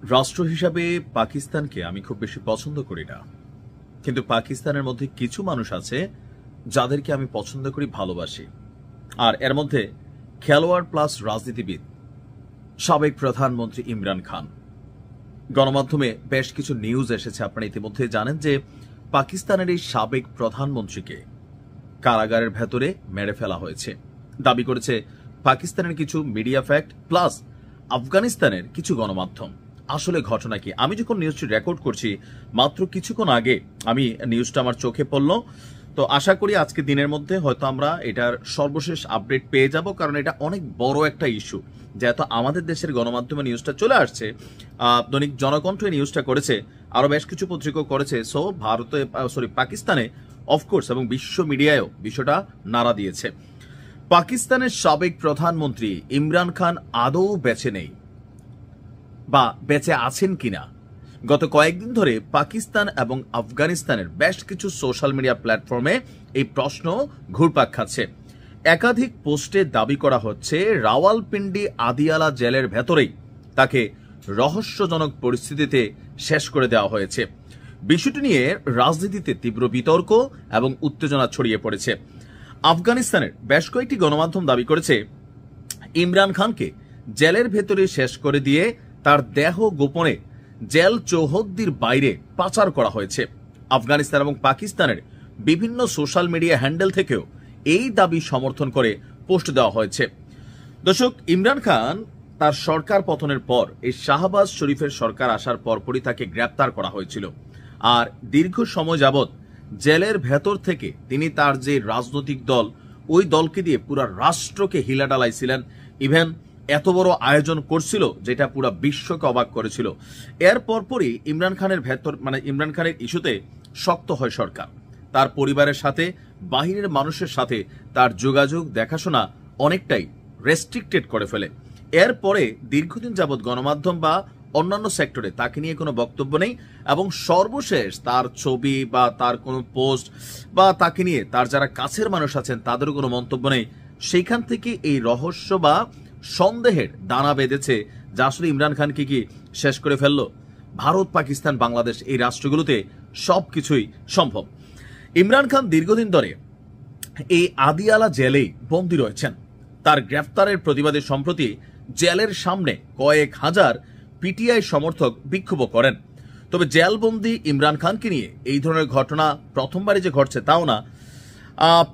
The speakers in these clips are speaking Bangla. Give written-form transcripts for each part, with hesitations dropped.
রাষ্ট্র হিসাবে পাকিস্তানকে আমি খুব বেশি পছন্দ করি না, কিন্তু পাকিস্তানের মধ্যে কিছু মানুষ আছে যাদেরকে আমি পছন্দ করি, ভালোবাসি। আর এর মধ্যে খেলোয়াড় প্লাস রাজনীতিবিদ সাবেক প্রধানমন্ত্রী ইমরান খান। গণমাধ্যমে বেশ কিছু নিউজ এসেছে, আপনারা ইতিমধ্যে জানেন যে পাকিস্তানের এই সাবেক প্রধানমন্ত্রীকে কারাগারের ভেতরে মেরে ফেলা হয়েছে। দাবি করেছে পাকিস্তানের কিছু মিডিয়া ফ্যাক্ট প্লাস আফগানিস্তানের কিছু গণমাধ্যম। আসলে ঘটনা কি? আমি যখন নিউজটি রেকর্ড করছি মাত্র কিছুক্ষণ আগে আমি নিউজটা আমার চোখে পড়ল, তো আশা করি আজকে দিনের মধ্যে হয়তো আমরা এটার সর্বশেষ আপডেট পেয়ে যাব, কারণ এটা অনেক বড় একটা ইস্যু। যেহেতু আমাদের দেশের গণমাধ্যমে নিউজটা চলে আসছে, দৈনিক জনকণ্ঠ নিউজটা করেছে, আরো বেশ কিছু পত্রিকা করেছে, সো পাকিস্তানে অফকোর্স এবং বিশ্ব মিডিয়ায়ও বিষয়টা নাড়া দিয়েছে। পাকিস্তানের সাবেক প্রধানমন্ত্রী ইমরান খান আদৌ বেঁচে নেই বা বেঁচে আছেন কিনা, গত কয়েকদিন ধরে পাকিস্তান এবং আফগানিস্তানের বেশ কিছু সোশ্যাল মিডিয়া প্ল্যাটফর্মে এই প্রশ্ন ঘুরপাক খাচ্ছে। একাধিক পোস্টে দাবি করা হচ্ছে রাওয়ালপিন্ডি আদিয়ালা জেলের ভেতরেই তাকে রহস্যজনক পরিস্থিতিতে শেষ করে দেওয়া হয়েছে। বিষয়টি নিয়ে রাজনীতিতে তীব্র বিতর্ক এবং উত্তেজনা ছড়িয়ে পড়েছে। আফগানিস্তানের বেশ কয়েকটি গণমাধ্যম দাবি করেছে ইমরান খানকে জেলের ভেতরে শেষ করে দিয়ে তার দেহ গোপনে জেল চৌহদ্দির বাইরে পাচার করা হয়েছে। আফগানিস্তান এবং পাকিস্তানের বিভিন্ন সোশ্যাল মিডিয়া হ্যান্ডেল থেকেও এই দাবি সমর্থন করে পোস্ট দেওয়া হয়েছে। দর্শক, ইমরান খান তার সরকার পতনের পর এই শাহবাজ শরীফের সরকার আসার পরপরই তাকে গ্রেপ্তার করা হয়েছিল। আর দীর্ঘ সময় যাবৎ জেলের ভেতর থেকে তিনি তার যে রাজনৈতিক দল, ওই দলকে দিয়ে পুরা রাষ্ট্রকে হিলা ডালাইছিলেন। ইভেন এত বড় আয়োজন করছিল যেটা পুরা বিশ্বকে অবাক করেছিল। এর পরপরই ইমরান খানের ইস্যুতে শক্ত হয় সরকার। তার পরিবারের সাথে, বাহিরের মানুষের সাথে তার যোগাযোগ দেখাশোনা অনেকটাই রেস্ট্রিক্টেড করে ফেলে। এরপরে দীর্ঘদিন যাবৎ গণমাধ্যম বা অন্যান্য সেক্টরে তাকে নিয়ে কোনো বক্তব্য নেই, এবং সর্বশেষ তার ছবি বা তার কোনো পোস্ট বা তাকে নিয়ে তার যারা কাছের মানুষ আছেন তাদেরও কোনো মন্তব্য নেই। সেইখান থেকে এই রহস্য বা সন্দেহের দানা বেঁধেছে যা আসলে ইমরান খানকে কি শেষ করে ফেললো। ভারত, পাকিস্তান, বাংলাদেশ এই রাষ্ট্রগুলোতে সবকিছুই সম্ভব। ইমরান খান দীর্ঘদিন ধরে এই আদিয়ালা জেলেই বন্দী রয়েছেন। তার গ্রেফতারের প্রতিবাদে সম্প্রতি জেলের সামনে কয়েক হাজার পিটিআই সমর্থক বিক্ষোভ করেন। তবে জেলবন্দি ইমরান খানকে নিয়ে এই ধরনের ঘটনা প্রথমবারই যে ঘটছে তাও না।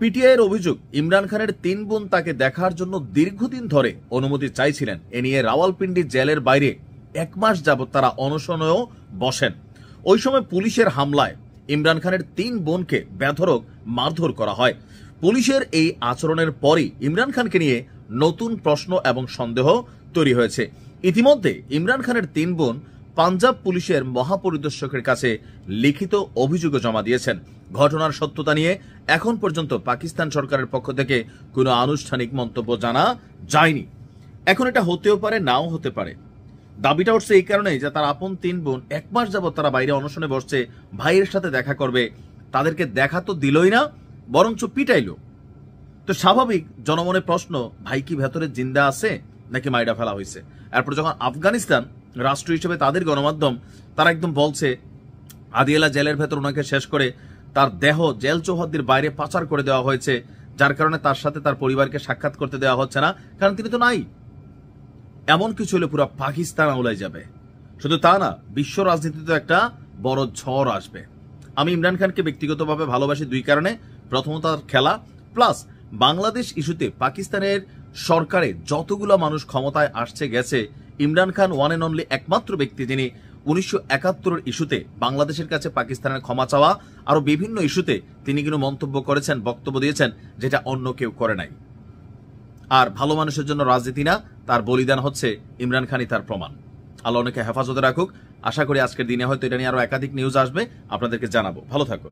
পিটিআইয়ের অভিযোগ, ইমরান খানের 3 বোন তাকে দেখার জন্য দীর্ঘদিন ধরে অনুমতি চাইছিলেন। এ নিয়ে রাওয়ালপিন্ডি জেলের বাইরে 1 মাস যাবৎ তারা অনশনেও বসেন। ওই সময় পুলিশের হামলায় ইমরান খানের 3 বোনকে বেধড়ক মারধর করা হয়। পুলিশের এই আচরণের পরই ইমরান খানকে নিয়ে নতুন প্রশ্ন এবং সন্দেহ তৈরি হয়েছে। ইতিমধ্যে ইমরান খানের 3 বোন পাঞ্জাব পুলিশের মহাপরিদর্শকের কাছে লিখিত অভিযোগ জমা দিয়েছেন। ঘটনার সত্যতা নিয়ে এখন পর্যন্ত পাকিস্তান সরকারের পক্ষ থেকে কোনো আনুষ্ঠানিক মন্তব্য জানা যায়নি। এখন এটা হতেও পারে, নাও হতে পারে। দাবিটা উঠছে এই কারণেই যে তার আপন 3 বোন 1 মাস যাবৎ তারা বাইরে অনশনে বসছে, ভাইয়ের সাথে দেখা করবে, তাদেরকে দেখা তো দিলই না, বরঞ্চ পিটাইল। তো স্বাভাবিক জনমনে প্রশ্ন, ভাই কি ভেতরে জিন্দা আছে নাকি মাইরা ফেলা হয়েছে? এরপর যখন আফগানিস্তান রাষ্ট্র হিসেবে তাদের গণমাধ্যম তারা একদম বলছে আদিয়ালা জেলের ভেতর ওনাকে শেষ করে তার দেহ জেল চৌহদ্দির বাইরে পাচার করে দেওয়া হয়েছে, যার কারণে তার সাথে তার পরিবারকে সাক্ষাৎ করতে দেওয়া হচ্ছে না, কারণ তিনি তো নাই। এমন কিছু হলে পুরো পাকিস্তান আউলাই যাবে। শুধু তা না, বিশ্ব রাজনীতিতে একটা বড় ঝড় আসবে। আমি ইমরান খানকে ব্যক্তিগতভাবে ভালোবাসি 2 কারণে। প্রথমত তার খেলা, প্লাস বাংলাদেশ ইস্যুতে পাকিস্তানের সরকারে যতগুলো মানুষ ক্ষমতায় আসছে গেছে, Imran Khan one and only একমাত্র ব্যক্তি যিনি 1971 ইস্যুতে বাংলাদেশের কাছে পাকিস্তানের ক্ষমা চাওয়া, আরো বিভিন্ন ইস্যুতে তিনি কিন্তু মন্তব্য করেছেন, বক্তব্য দিয়েছেন, যেটা অন্য কেউ করে নাই। আর ভালো মানুষের জন্য রাজনীতি না, তার বলিদান হচ্ছে ইমরান খানই তার প্রমাণ। আল্লাহ অনেকে হেফাজতে রাখুক। আশা করি আজকের দিনে হয়তো এটা নিয়ে আরো একাধিক নিউজ আসবে, আপনাদেরকে জানাবো। ভালো থাকুন।